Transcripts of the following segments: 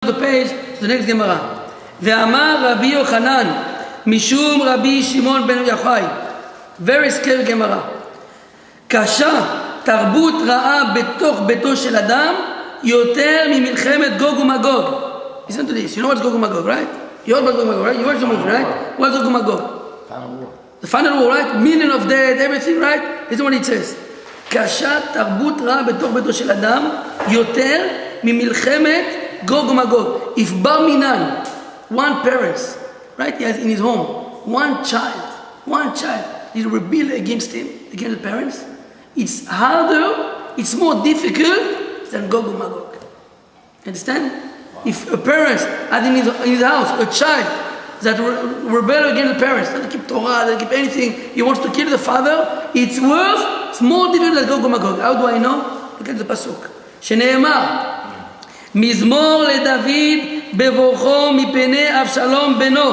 the page to the next Gemara. ואמר רבי יוחנן משום רבי שמעון בן יוחאי. Very scary Gemara. קשה תרבות רעה בתוך ביתו של אדם יותר ממלחמת גוג ומגוג. Listen to this. You know what's Gog and Magog, right? You heard about Gog and Magog, right? You watched the movie, right? What's Gog and Magog? Final war. The final war, right? Million of dead, everything, right? This is what it says. קשה תרבות רעה בתוך ביתו של אדם יותר ממלחמת גוג ומגוג. If בר מינן, one parent, right? He has in his home, one child, he rebel against him, against the parents. It's harder, it's more difficult than Gog and Magog. Understand? If a parent has in his house a child that rebel against the parents, doesn't keep Torah, doesn't keep anything, he wants to kill the father, it's worse, it's more difficult than Gog and Magog. How do I know? Look at the pasuk. שנאמר, מזמור לדוד בבוכו מפני אבשלום בנו.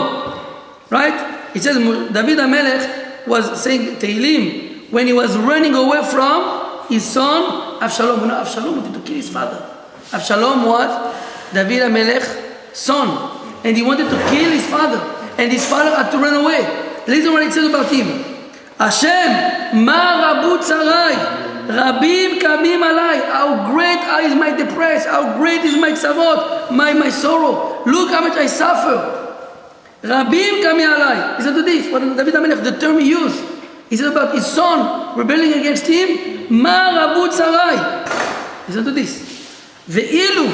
Right? It says David HaMelech was saying Tehillim when he was running away from his son Avshalom. You know, Avshalom wanted to kill his father. Avshalom was David HaMelech's son, and he wanted to kill his father, and his father had to run away. Listen what it says about him. Hashem, ma rabu tzarai, rabim kamim alai. How great is my depression, how great is my tzavot, my sorrow. Look how much I suffer. Rabim kamim alai. Listen to this, what David HaMelech, the term he used. He said about his son rebelling against him, ma rabu tzarai. Listen to this. Ve'ilu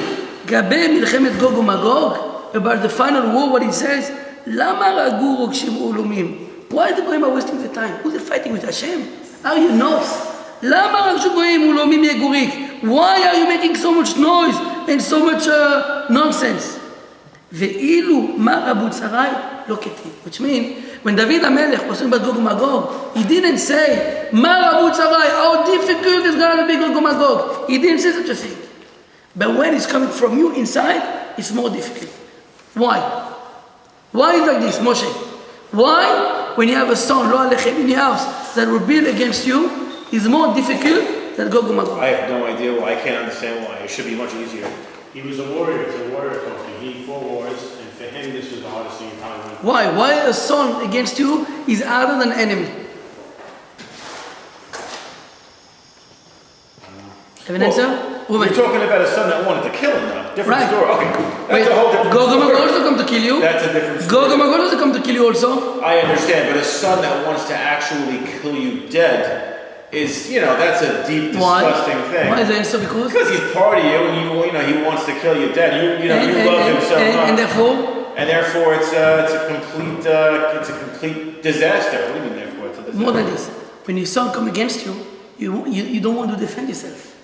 גבי מלחמת גוג ומגוג, about the final war, what it says, למה רגו רוגשים ולומים? Why the goyim are wasting the time? Who's they fighting with Hashem? Are you nuts? למה רגשו גויים ולומים יגוריק? Why are you making so much noise and so much nonsense? ואילו מה רבו צרי לא כתיב. Which means, when David HaMelech was talking about Gog and Magog, he didn't say, מה רבו צרי, how difficult is going to be Gog and Magog. He didn't say such a thing. But when it's coming from you inside, it's more difficult. Why? Why is it like this, Moshe? Why, when you have a son, lo alechem, in your house, that rebel against you, is more difficult than Gog and Magog? I have no idea why. I can't understand why. It should be much easier. He was a warrior. It's a warrior country. He fought wars, and for him, this was the hardest thing in time. Why? Why a son against you is harder than an enemy? Have an answer? You're talking about a son that wanted to kill him now. Different Right. story. Okay. That's a whole different Gog and story. Magog also come to kill you. That's a different story. Gog and Magog also come to kill you also. I understand, but a son that wants to actually kill you dead is, that's a deep, disgusting thing. Why is the answer? Because he's part of you, and he wants to kill you dead. You love him so much. And therefore? And therefore, it's a complete disaster. What do you mean therefore? It's a disaster. More than this, when your son come against you, you don't want to defend yourself.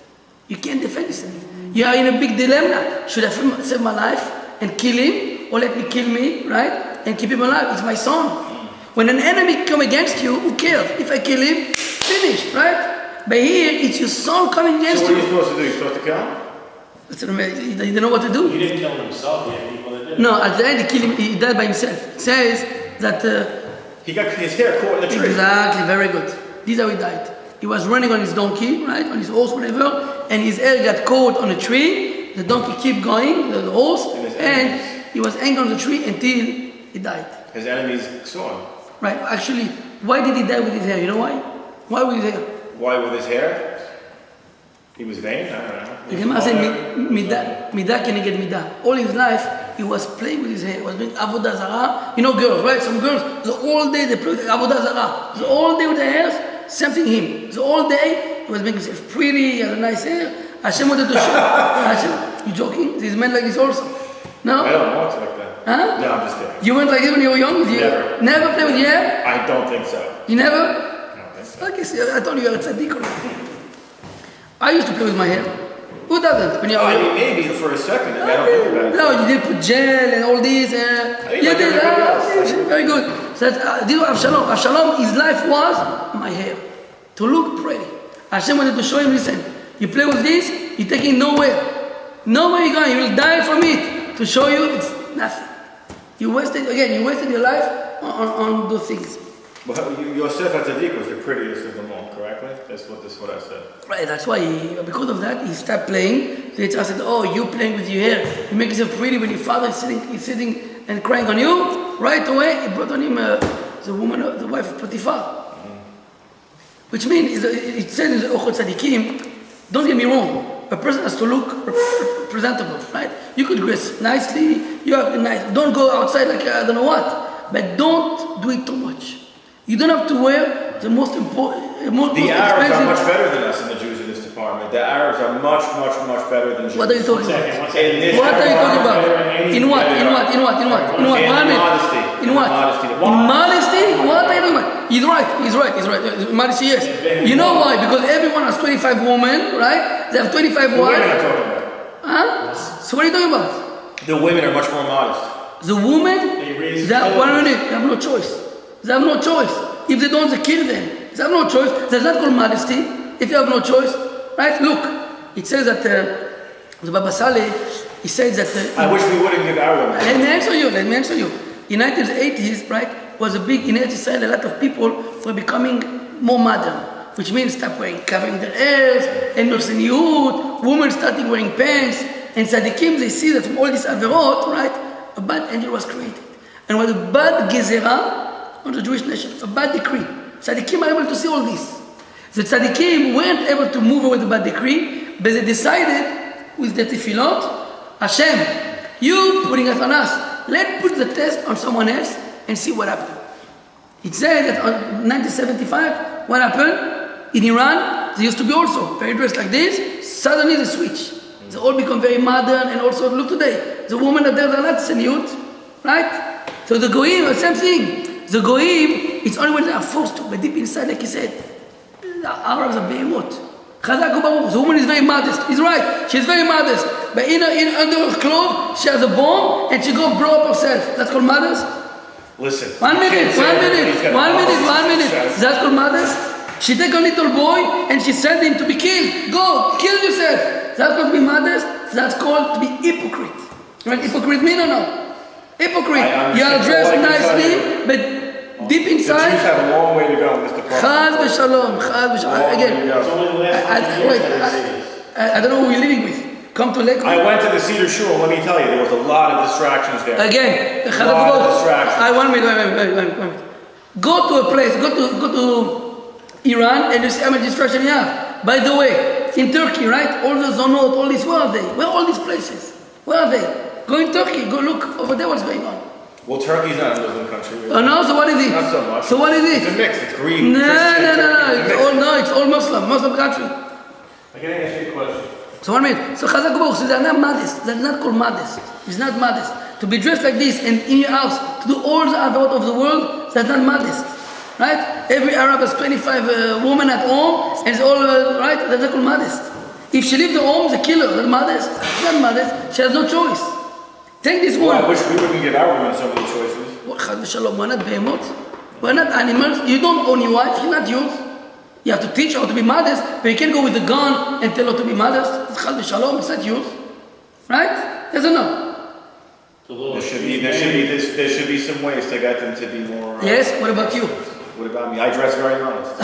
You can't defend yourself. You are in a big dilemma. Should I save my life and kill him, or let me kill me, right? And keep him alive? It's my son. When an enemy come against you, who cares? If I kill him, finished, right? But here, it's your son coming against you. So what are you supposed to do? You're supposed to kill him? He didn't know what to do. He didn't kill himself. He had people that did. No, at the end, he died by himself. It says that... he got his hair caught in the tree. Exactly, very good. This is how he died. He was running on his donkey, right, on his horse, whatever, and his hair got caught on a tree. The donkey kept going, the horse, and he was hanging on the tree until he died. His enemies saw him. Right, actually, why did he die with his hair? You know why? Why with his hair? Why with his hair? He was vain? I don't know. The Gemara said, midah can get midah. All his life, he was playing with his hair. He was doing avodah zarah. You know girls, right? Some girls, all day they play with avodah zarah. All day with their hairs. Same thing him. So all day he was making himself pretty, he had a nice hair. Hashem wanted to show. Hashem, you joking? These men like this also. No? I don't want to like that. Huh? No, I'm just kidding. You weren't like this when you were young? Never. Never play with your hair? I don't think so. You never? I don't think so. Okay, see, I thought you were a tzaddik or something. I used to play with my hair. Who doesn't? When you I mean, maybe for a second. I don't think about it. No, you didn't put gel and all this. You did. Very good. So this was Avshalom. Avshalom, his life was my hair. To look pretty. Hashem wanted to show him, listen, you play with this, you're taking nowhere. Nowhere you're going, you will die from it. To show you, it's nothing. You wasted your life on those things. Well, Yosef HaTzadik was the prettiest of them all, correctly? That's what I said. Right, that's why, because of that, he stopped playing. So I said, oh, you playing with your hair. You make yourself pretty when your father is sitting and crying on you. Right away, he brought on him the wife of Potiphar. Which means, it says in the Ochot Tzadikim, don't get me wrong, a person has to look presentable, right? You could dress nicely, you are nice. Don't go outside like I don't know what. But don't do it too much. You don't have to wear the most important, The Arabs are much better than us in the Jews in this department. The Arabs are much better than Jews. What are you talking about? In What are you talking about? In what? In modesty. In what? In modesty? What are you talking about? He's right. Modesty, yes. You know why? Because everyone has 25 women, right? They have 25 wives. Women are talking about. Huh? So what are you talking about? The women are much more modest. The women, they have no choice. They have no choice. If they don't, they kill them. They have no choice. That's not called modesty. If you have no choice, right? Look, it says that the Baba Saleh, he says that. I wish we wouldn't give our women. Let me answer you. In 1980s, right, was a big in Israel. A lot of people were becoming more modern, which means stop covering their hairs, and youth. Women started wearing pants, and tzaddikim, they see that from all this averot, right, a bad angel was created, and was a bad gezerah on the Jewish nation, a bad decree. Tzaddikim are able to see all this. The tzaddikim weren't able to move over the bad decree, but they decided with the tefillot, Hashem, you putting it on us. Let's put the test on someone else and see what happened. It said that in 1975, what happened? In Iran, they used to be also very dressed like this. Suddenly they switch. They all become very modern, and also look today. The women are there, they're not senute, right? So the goyim, the same thing. The goyim, it's only when they are forced to, but deep inside, like he said, the Arabs are behemoth. Chazak u'baruch. The woman is very modest. He's right. She's very modest. But under her clothes, she has a bomb, and she go blow up herself. That's called modest. Listen. One minute. That's called modest. She take a little boy and she send him to be killed. Go, kill yourself. That's called to be modest. That's called to be hypocrite. You know what hypocrite mean or no? Hypocrite. You are dressed nicely, but deep inside. The Jews have a long way to go in this department. Chaz v'shalom. Again, I don't know who you're living with. Come to Lakewood. I went to the Cedar Shul, let me tell you, there was a lot of distractions there. Again, a lot of distractions. Wait. Go to a place, go to Iran, and you see how much distraction you have. By the way, in Turkey, right? All the Zonot, all this, where are they? Where are all these places? Where are they? Go in Turkey, go look over there what's going on. Well, Turkey's not a Muslim country. Really. Oh no, so what is it? Not so much. So what is it? It's a mix, it's Greek. No. It's It's all Muslim country. I can ask you a question. So what I mean? So Chazak u'baruch, so they're not modest. They're not called modest. It's not modest. To be dressed like this and in your house, to do all the aviad of the world, that's not modest. Right? Every Arab has 25 women at home, and it's all, right? That's not called modest. If she leaves the home, they kill her. That's modest. It's not modest. She has no choice. Take this one. Well, I wish we wouldn't give our women so many choices. Chaz v'shalom, we're not behemoth. We're not animals. You don't own your wife. She's not yours. You have to teach her how to be modest, but you can't go with a gun and tell her to be modest. It's chaz v'shalom, it's not yours. Right? Yes or no? There should be some ways to get them to be more... Yes, what about you? What about me? I dress very modest.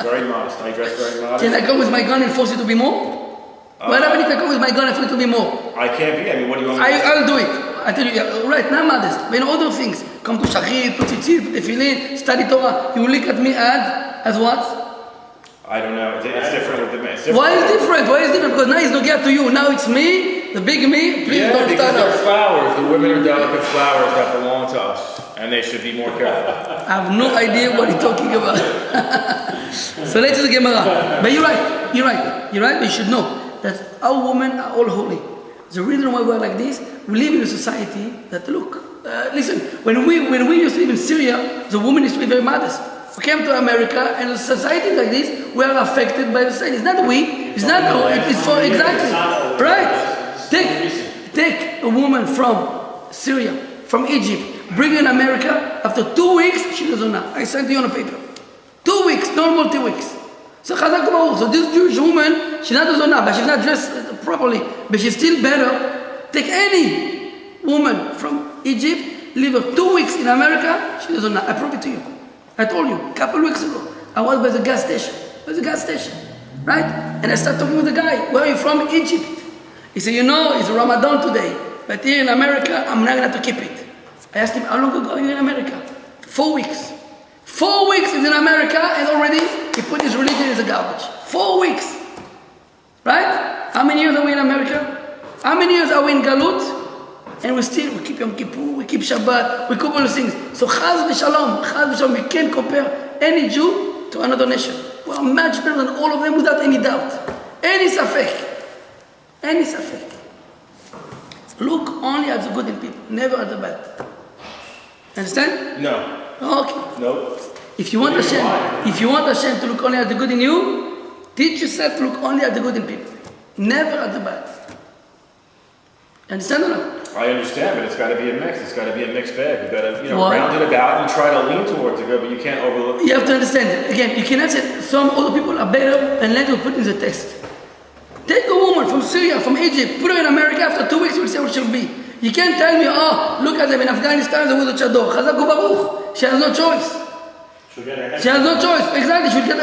Very modest. I dress very modest. Can I come with my gun and force you to be more? What happens if I come with my gun and force you to be more? I can't be. I mean, what do you want me to do? I'll do it. I tell you, right, not modest, but in other things. Come to shachrit, put tzitzit, put tefillin, study Torah. You will look at me as what? I don't know. It's different with the men. Why is different? Because now it's not get to you. Now it's me, the big me. Please don't because start they're up. flowers. The women are delicate flowers that belong to us, and they should be more careful. I have no idea what he's talking about. So let's just Gemara. But you're right. But you should know that our women are all holy. The reason why we're like this, we live in a society that, look, listen, when we used to live in Syria, the woman used to be very modest. We came to America, and a society like this, we are affected by the society. It's not we, it's not, it's for, exactly, right? Take a woman from Syria, from Egypt, bring her in America, after 2 weeks, she doesn't know. I sent you on a paper. 2 weeks, no more 2 weeks. So Chazak u'baruch, so this Jewish woman, she's not doesn't know, but she's not dressed properly, but she's still better. Take any woman from Egypt, leave her 2 weeks in America, she doesn't know. I prove it to you. I told you, a couple weeks ago, I was by the gas station. There's a gas station, right? And I started talking with the guy. Where are you from? Egypt. He said, it's Ramadan today, but here in America, I'm not going to keep it. I asked him, how long ago are you in America? 4 weeks. 4 weeks he's in America, and already he put his religion in the garbage. 4 weeks. Right? How many years are we in America? How many years are we in Galut? And we keep Yom Kippur, we keep Shabbat, we keep all those things. So chaz v'shalom, we can't compare any Jew to another nation. We are much better than all of them without any doubt. Any safek. Look only at the good in people, never at the bad. Understand? No. Okay. Nope. If you want Hashem to look only at the good in you, teach yourself to look only at the good in people, never at the bad. Understand or not? I understand, but it's got to be a mix. It's got to be a mixed bag. You've got to, round it about and try to lean towards the good, but you can't overlook. You have to understand it. Again, you cannot say some other people are better and let you put in the text. Take a woman from Syria, from Egypt, put her in America, after 2 weeks, you'll see what she'll be. You can't tell me, look at them in Afghanistan, they with the chador. Chazak Baruch. She has no choice. She has no choice. Exactly. She'll get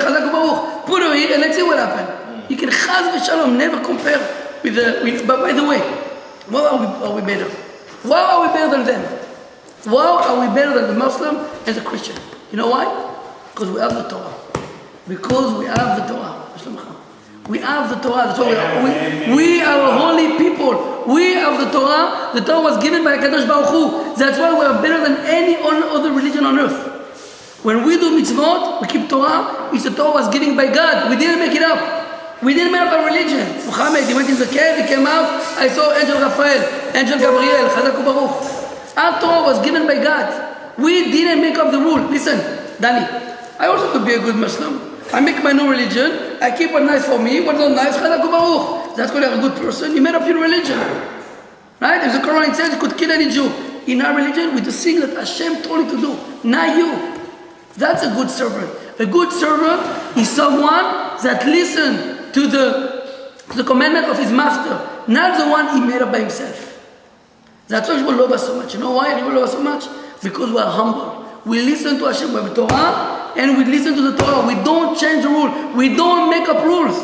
Chazak Baruch. Put her here and let's see what happens. You can chaz v'shalom, never compare with but by the way, why are we better? Why are we better than them? Why are we better than the Muslim and the Christian? You know why? Because we have the Torah. Because we have the Torah. We have the Torah. That's why we are holy people. We have the Torah. The Torah was given by Kadosh Baruch Hu. That's why we are better than any other religion on earth. When we do mitzvot, we keep Torah. It's the Torah was given by God. We didn't make it up. We didn't make up our religion. Muhammad, he went in the cave, he came out. I saw Angel Raphael, Angel Gabriel, Chazak Baruch. Our Torah was given by God. We didn't make up the rule. Listen, Danny, I also could be a good Muslim. I make my new religion. I keep what nice for me. What's not nice, Chazak Baruch. That's because you're a good person. You made up your religion. Right? If the Quran says you could kill any Jew. In our religion, we do things that Hashem told you to do, not you. That's a good servant. A good servant is someone that listens to the commandment of his master, not the one he made up by himself. That's why people love us so much. You know why people love us so much? Because we are humble. We listen to Hashem. We have Torah, and we listen to the Torah. We don't change the rule. We don't make up rules.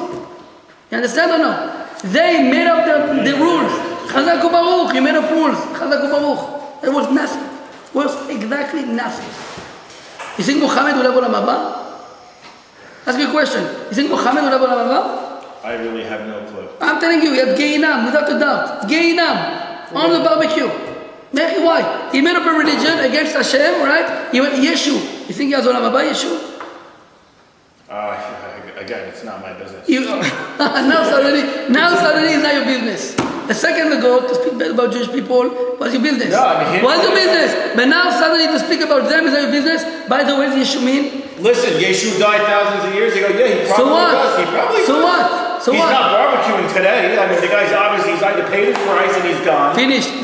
You understand or no? They made up the rules. Chazak Baruch, he made up rules. Chazak Baruch. It was nothing. It was exactly nothing. You think Muhammad will have Olam Haba? Ask me a question. You think Muhammad will have Olam Haba? I really have no clue. I'm telling you, he had Gehinam, without a doubt. Gehinam, on the barbecue. Why? He made up a religion against Hashem, right? He went, Yeshu. You think he has Olam Haba, Yeshu? Again, it's not my business. Now suddenly it's not your business. A second ago, to speak bad about Jewish people was your business. No, I mean, was your business. But now suddenly to speak about them is not your business. By the way, what does Yeshu mean? Listen, Yeshu died thousands of years ago. Yeah, he probably does. He probably So does. what? So he's what? not barbecuing today. I mean, the guy's obviously, he's either paid his price and he's gone. Finished.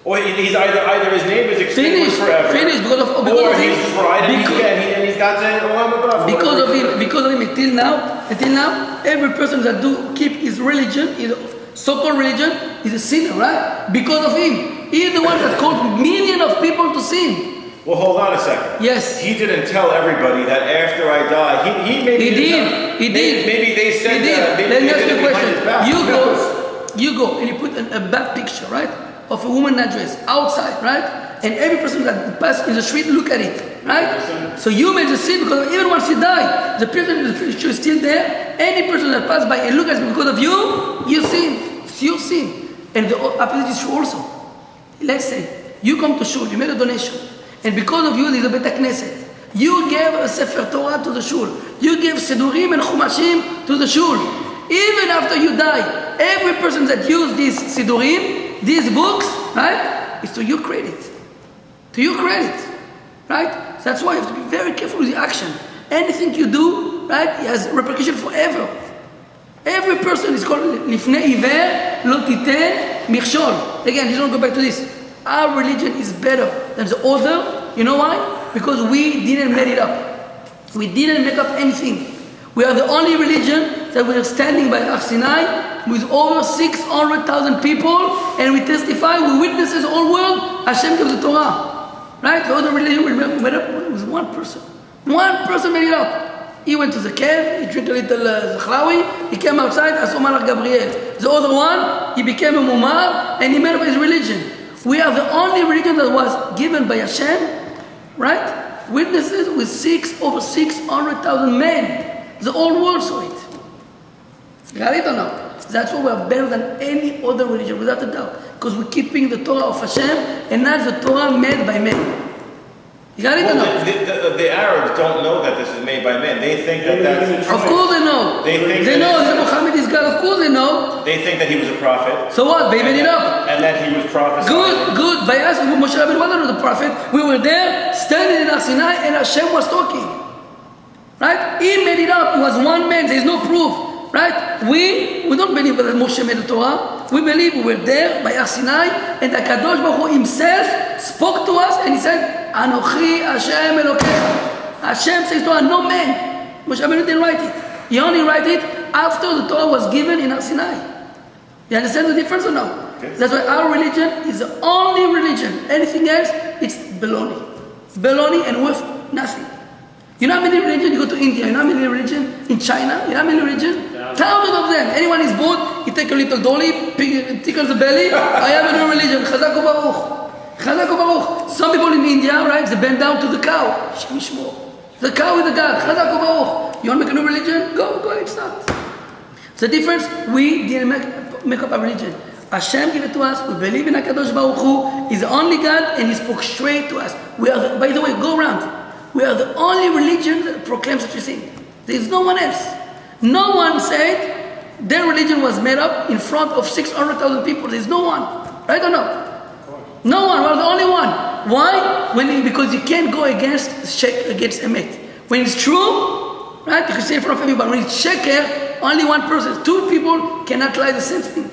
Or he's either his name is extinguished forever. Finished because of or him. he's tried and he's got to because of him. Until now, every person that do keep his religion, his so-called religion, is a sinner, right? Because of him. He is the one that called millions of people to sin. Well, hold on a second. Yes. He didn't tell everybody that after I die, he maybe He did. Maybe they said that. Let me ask you a question. You go and you put a bad picture, right, of a woman not dressed outside, right? And every person that passes in the street look at it, right? So you made the sin because even once you die, the person in the picture is still there. Any person that passed by and look at it because of you, you sin. It's your sin. And the opposite is true also. Let's say you come to shul, you made a donation, and because of you there's a Bet Knesset. You gave a Sefer Torah to the shul. You gave Sidurim and Chumashim to the shul. Even after you die, every person that used these Sidurim, these books, right, is to your credit. To your credit, right? That's why you have to be very careful with the action. Anything you do, right, it has repercussion forever. Every person is called Lifnei Iver Lo Titen Michshol. Again, you don't go back to this. Our religion is better than the other. You know why? Because we didn't make it up. We didn't make up anything. We are the only religion that we are standing by Har Sinai with over 600,000 people, and we testify, we witnesses the whole world, Hashem gives the Torah. Right? The other religion made up was one person. One person made it up. He went to the cave, he drank a little Zachlawi, he came outside as Omar Gabriel. The other one, he became a Mumar and he made up his religion. We are the only religion that was given by Hashem, right? Witnesses with over 600,000 men. The whole world saw it. Got it or no? That's why we are better than any other religion, without a doubt. Because we're keeping the Torah of Hashem and not the Torah made by men. You got it or no? The Arabs don't know that this is made by men. They think that that's... Of course they know. They know that Muhammad is God. Of course they know. They think that he was a prophet. So what? They made it up. And that he was prophesying. Good. By us, Moshe Rabbeinu was the prophet. We were there, standing in Har Sinai, and Hashem was talking. Right? He made it up. It was one man. There is no proof. Right? We don't believe that Moshe made the Torah. We believe we were there by Har Sinai, and the Kadosh Baruch Hu himself spoke to us, and he said, Anochi Hashem Elokecha. Hashem says to us, no man. Moshe Rabbeinu didn't write it. He only wrote it after the Torah was given in Har Sinai. You understand the difference or no? Okay. That's why our religion is the only religion. Anything else, it's baloney. Baloney and worth nothing. You know how many religions? You go to India, you know how many religions? In China, you know how many religions? Thousands of them. Anyone is bored, he take a little dolly, tickles the belly, I have a new religion. Chazak u'baruch. Chazak u'baruch. Some people in India, right, they bend down to the cow. Shemishmo. The cow is the God. Chazak u'baruch. You want to make a new religion? Go ahead, start. The difference, we didn't make up a religion. Hashem gave it to us. We believe in HaKadosh Baruch Hu. He's the only God, and He spoke straight to us. We are, by the way, go around. We are the only religion that proclaims such a thing. There is no one else. No one said their religion was made up in front of 600,000 people. There is no one. Right or no? No one. We're the only one. Why? Because you can't go against emet. When it's true, right, you can say in front of everybody. When it's sheker, only one person. Two people cannot lie the same thing.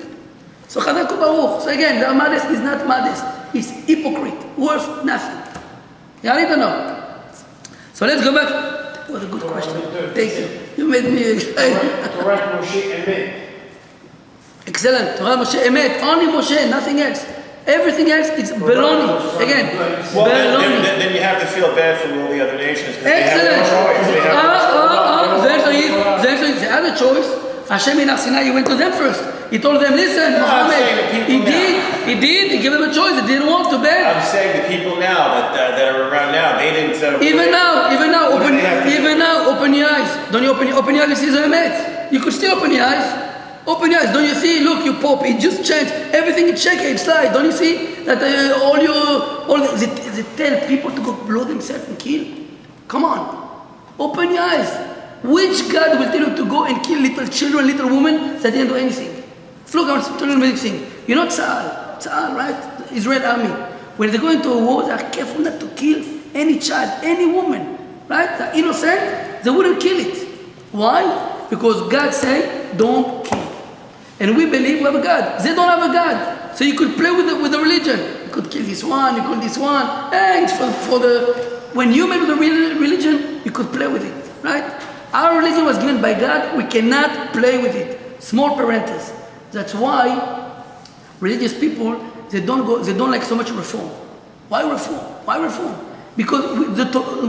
So Chadaku Baruch. So again, the modest is not modest. It's hypocrite. Worth nothing. You got it or no? So let's go back. What a good question. Thank you. You made me excited. Torah Moshe Emet. Excellent. Torah Moshe Emet. Only Moshe, nothing else. Everything else is baloney. Again, well, baloney. then you have to feel bad for all the other nations. Excellent. They had a choice. Hashem in Har Sinai, He went to them first. He told them, listen, Muhammad, He did. He gave them a choice. They didn't want to beg. I'm saying the people now that are around now, they didn't. Even now, open your eyes. Don't you open your eyes and see the emet? You could still open your eyes. Open your eyes. Don't you see? Look, you pop. It just changed. Everything is shaking. It's slide. Don't you see that they tell people to go blow themselves and kill? Come on, open your eyes. Which God will tell you to go and kill little children, little women that didn't do anything? Look, I want to tell you another thing. You know Tzahal, right? The Israel army. When they go into a war, they are careful not to kill any child, any woman, right? They're innocent, they wouldn't kill it. Why? Because God said, don't kill. And we believe we have a God. They don't have a God. So you could play with the religion. You could kill this one, you could this one. Hey, it's for the... When you make the religion, you could play with it, right? Our religion was given by God. We cannot play with it. Small parenthesis. That's why religious people, they don't like so much reform. Why reform? Because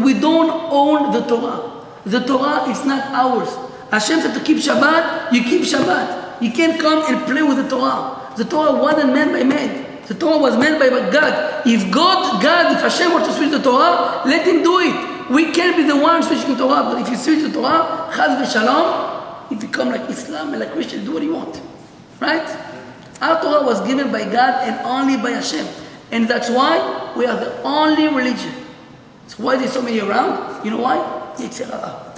we don't own the Torah. The Torah is not ours. Hashem said to keep Shabbat, you keep Shabbat. You can't come and play with the Torah. The Torah wasn't meant by man. The Torah was meant by God. If Hashem wants to switch the Torah, let Him do it. We can't be the ones switching Torah. But if you switch the Torah, Chaz v'Shalom, it become like Islam and like Christian. Do what you want. Right? Our Torah was given by God and only by Hashem. And that's why we are the only religion. So why there's so many around? You know why? Yetzer hara.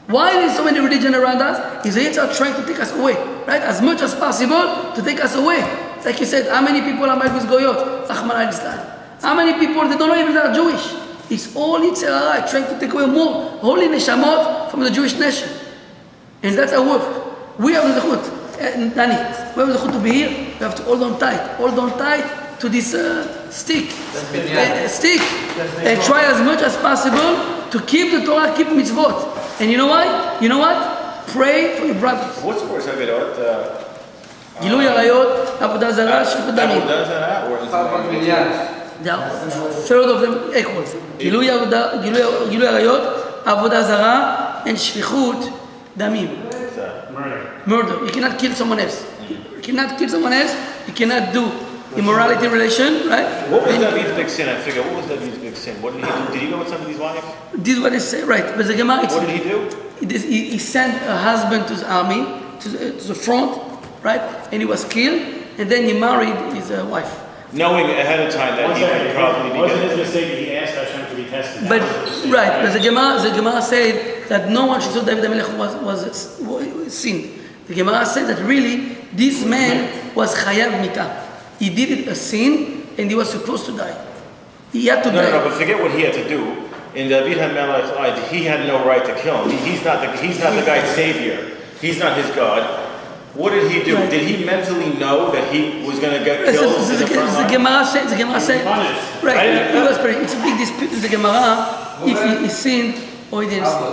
Why there's so many religions around us? Is the Yetzer hara trying to take us away. Right? As much as possible to take us away. Like you said, how many people are married with Goyot? Rahman al-Islam. How many people, they don't know even they are Jewish. It's all Yetzer hara trying to take away more holy neshamot from the Jewish nation. And that's our work. We have the zechut. Danny, we have the zechut to be here. We have to hold on tight to this stick. And try as much as possible to keep the Torah, keep mitzvot. And you know why? You know what? Pray for your brothers. What's the worst aviad? גילוי עריות, עבודה זרה, שפיכות דמים. עבודה זרה, or They are third of them equal. גילוי עריות, עבודה זרה, and שפיכות דמים. Murder. You cannot kill someone else. You cannot kill someone else. You cannot do immorality relation, right? What was David's big sin? I figure, what was David's big sin? What did he do? Did he go with somebody's wife? This is what it says, right? But the Gemara, What did he do? he sent a husband to the army, to the front, right? And he was killed, and then he married his wife. Knowing ahead of time that he would probably be Wasn't his guilty. mistake that he asked Hashem to be tested? But right, but the Gemara said that no one should say David HaMelech was sinned. The Gemara said that really this man was chayav mita. He did it a sin and he was supposed to die. He had to die. No, but forget what he had to do. In David HaMelech's eyes, he had no right to kill him. He's not the guy's savior. He's not his God. What did he do? Right. Did he mentally know that he was going to get killed in the front line? The Gemara said, right, it was it's a big dispute with the Gemara if he sinned or he didn't sin.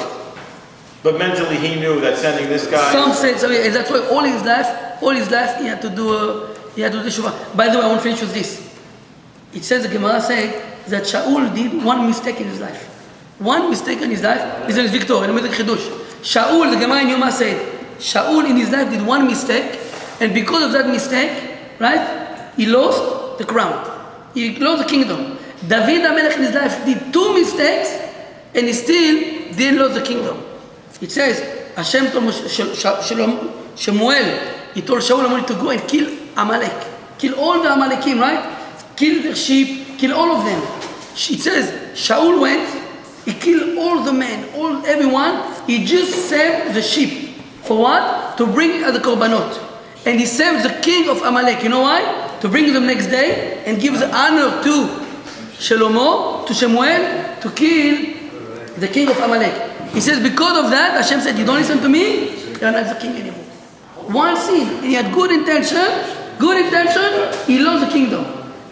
But mentally he knew that sending this guy... Some said, so and that's why all his life he had to do teshuvah. By the way, I want to finish with this. It says, the Gemara said that Shaul did one mistake in his life. One mistake in his life, his name is Victor, and Shaul, the Gemara in Yoma said, Shaul in his life did one mistake, and because of that mistake, right, he lost the crown. He lost the kingdom. David HaMelech in his life did two mistakes, and he still didn't lose the kingdom. It says, Hashem told Shemuel, he told Shaul to go and kill Amalek. Kill all the Amalekim, right? Kill their sheep, kill all of them. It says, Shaul went, he killed all the men, everyone, he just saved the sheep. For what? To bring it as a korbanot. And he saved the king of Amalek. You know why? To bring them next day and give the honor to Shemuel, to kill the king of Amalek. He says, because of that, Hashem said, you don't listen to me, you're not the king anymore. One sin, and he had good intention, he lost the kingdom.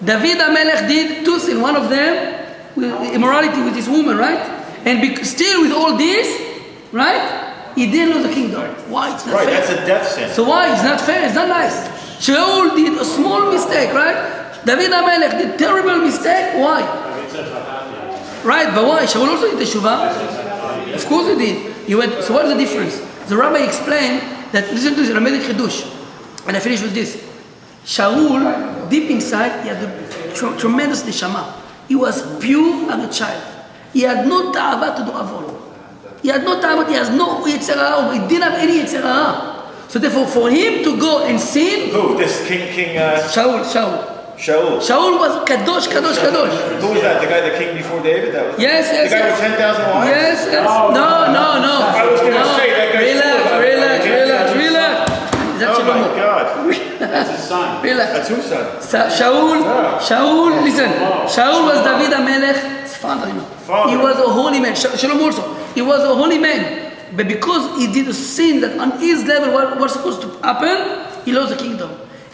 David HaMelech did two sins. One of them, with immorality with this woman, right? And still with all this, right? He didn't lose the kingdom. Why? It's not fair. That's a death sin. So why? It's not fair. It's not nice. Shaul did a small mistake, right? David HaMelech did terrible mistake. Why? Right, but why? Shaul also did teshuvah. Of course he did. So what is the difference? The Rabbi explained that, listen to this, Ramedic Chidush. And I finish with this. Shaul, deep inside, he had a tremendous neshama. He was pure as a child. He had no ta'ava to do avon. He had no ta'ava, he has no yetzer hara, he didn't have any yetzer hara. So therefore, for him to go and sin... Who? This king... Shaul. Shaul was kadosh. Who was that? The guy that came before David? That was Yes. The guy with 10,000 wives? Yes. No. I was going to say, that guy's Relax. That's Oh my God. That's his son. Relax. That's whose son? Shaul, listen. Shaul was David HaMelech's father-in-law. He was a holy man. Shalom also. He was a holy man. But because he did a sin that on his level was supposed to happen, he lost the kingdom.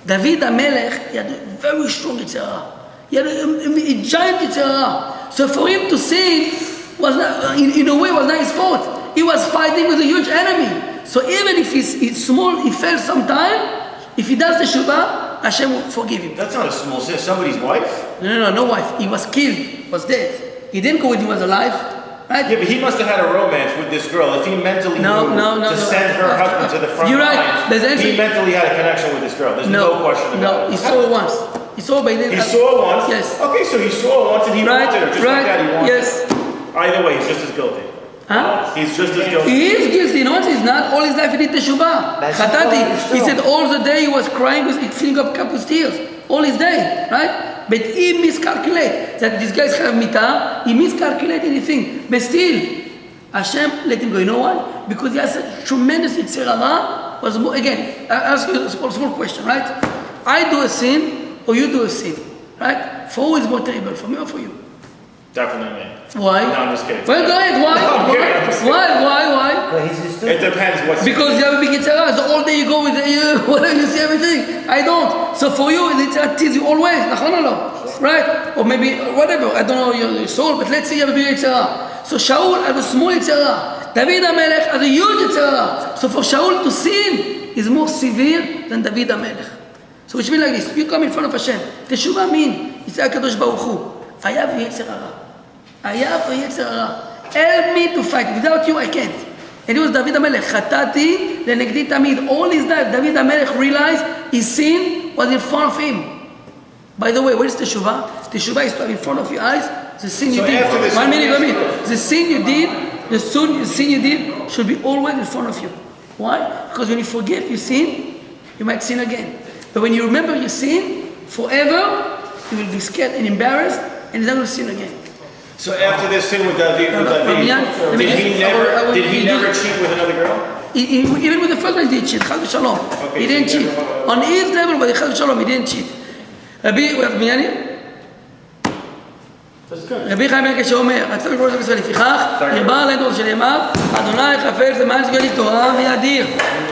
David HaMelech, he had a very strong yetzer hara. He had a giant yetzer hara. So for him to sin was not, in a way, was not his fault. He was fighting with a huge enemy. So even if he's small, he fails sometime, if he does the teshuvah, Hashem will forgive him. That's not a small sin. Somebody's wife? No wife. He was killed, was dead. He didn't go when he was alive, right? Yeah, but he must have had a romance with this girl. If he mentally knew to send her husband to the front You're right. line, he mentally had a connection with this girl. There's no question about it. He saw her once. He saw her once? Yes. Okay, so he saw her once and he wanted her. Just like that, he wanted Yes. her. Either way, he's just as guilty. Huh? He's just as guilty. He is guilty. You know what? He's not. All his life he did teshuvah. Chatati. He said all the day he was crying, filling up cup with tears. All his day, right? But he miscalculated that this guy is chayav mita. He miscalculated anything. But still, Hashem let him go. You know why? Because he has a tremendous yetzer hara. Again, I ask you a small question, right? I do a sin or you do a sin, right? For who is more terrible, for me or for you? Definitely. Why? No, I'm just kidding. Well, go ahead. Why? No, I'm kidding. I'm just kidding. Why? It depends what's... Because you have a big yetzer hara, so all day you go with whatever you see everything. I don't. So for you, the yetzer hara teases you always. Right? Or maybe whatever. I don't know your soul, but let's say you have a big yetzer hara. So Shaul had a small yetzer hara. David HaMelech had a huge yetzer hara. So for Shaul to sin is more severe than David HaMelech. So which means like this: you come in front of Hashem. Teshuvah means יצא הקדוש ברוך הוא, היה ויצר הרע. היה ויצר הרע. Help me to fight. Without you I can't. And it was דוד המלך. חטאתי לנגדי תמיד. All his life, דוד המלך realized his sin was in front of him. By the way, what is teshuvah? Teshuvah is to have in front of your eyes the sin you did. 1 minute. The sin you did, the sin you did should be always in front of you. Why? Because when you forget your sin, you might sin again. But when you remember your sin, forever, you will be scared and embarrassed, and you're not going to sin again. So after this sin with David, did he never cheat with another girl? Even with the first one, he did cheat. Chas v'shalom. He didn't cheat. On his level, but chas v'shalom, he didn't cheat. רבי חיים בן קשה אומר, רצה לקרוא את ישראל, לפיכך, נרבה עלינו שנאמר, אדוני חפץ למען סגל תורה ויאדיר.